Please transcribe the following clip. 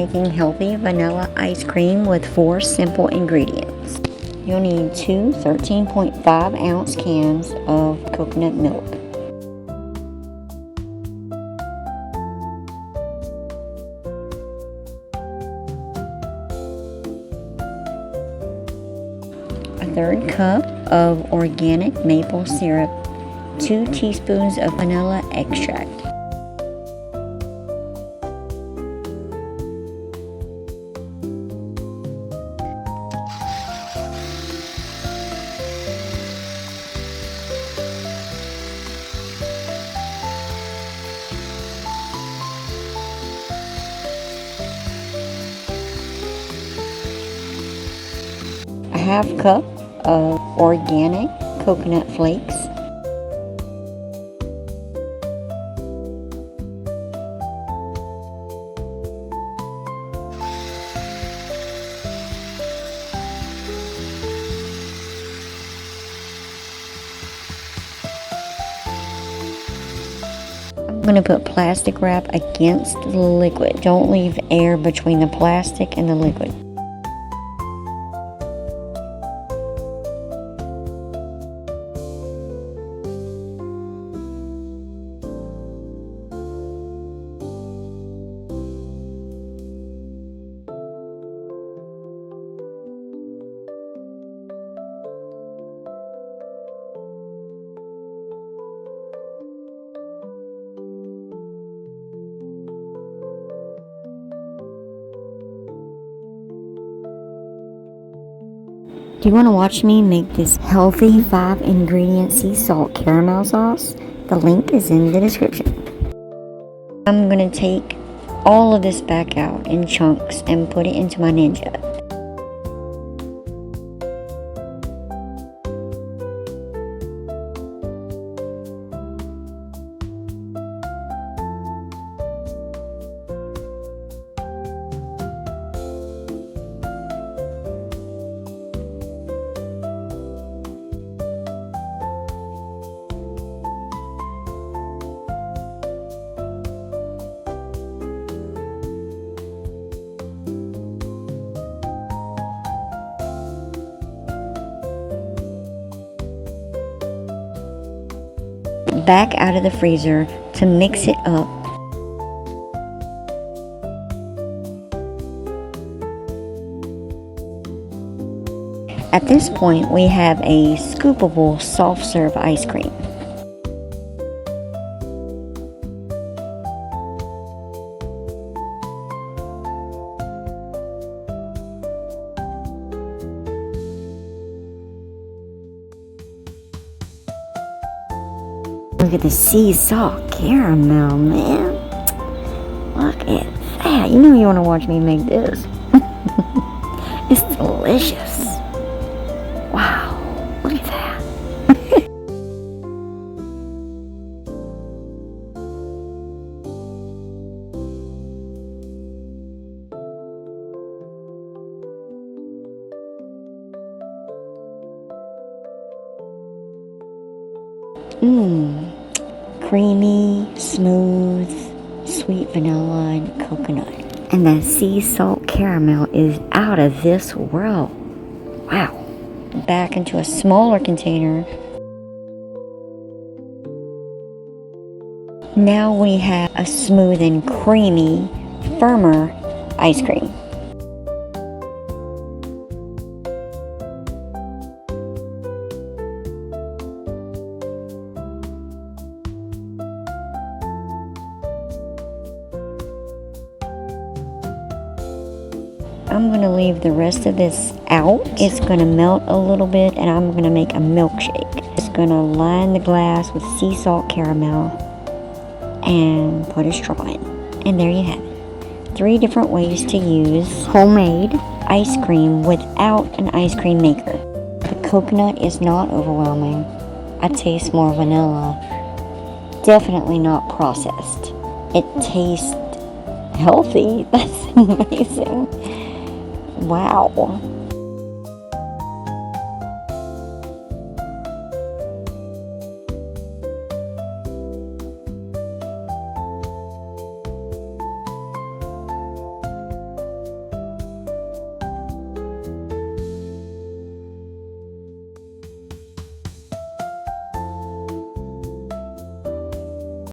making healthy vanilla ice cream with 4 simple ingredients. You'll need 2 13.5 ounce cans of coconut milk. A 1/3 cup of organic maple syrup, 2 teaspoons of vanilla extract. A 1/2 cup of organic coconut flakes, I'm going to put plastic wrap against the liquid. Don't leave air between the plastic and the liquid. Do you want to watch me make this healthy 5 ingredient sea salt caramel sauce? The link is in the description. I'm going to take all of this back out in chunks and put it into my Ninja. Back out of the freezer to mix it up. At this point, we have a scoopable soft serve ice cream. Look at the sea salt caramel, man. Look at that. You know you want to watch me make this. It's delicious. Wow. Look at that. Creamy, smooth, sweet vanilla and coconut. And that sea salt caramel is out of this world. Wow. Back into a smaller container. Now we have a smooth and creamy, firmer ice cream. I'm going to leave the rest of this out. It's going to melt a little bit and I'm going to make a milkshake. Just going to line the glass with sea salt caramel and put a straw in. And there you have it. 3 different ways to use homemade ice cream without an ice cream maker. The coconut is not overwhelming. I taste more vanilla. Definitely not processed. It tastes healthy. That's amazing. Wow.